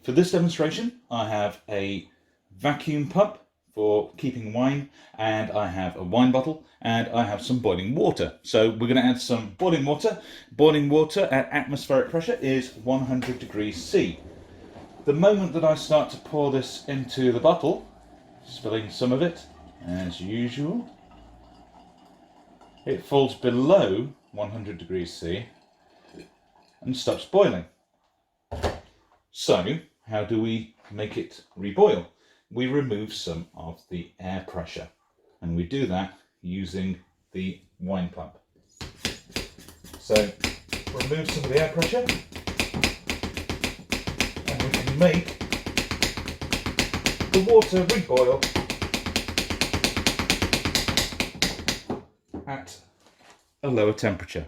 For this demonstration, I have a vacuum pump for keeping wine, and I have a wine bottle, and I have some boiling water. So we're going to add some boiling water. Boiling water at atmospheric pressure is 100 degrees C. The moment that I start to pour this into the bottle, spilling some of it as usual, it falls below 100 degrees C and stops boiling. So how do we make it reboil? We remove some of the air pressure, and we do that using the wine pump. So remove some of the air pressure, and we can make the water reboil at a lower temperature.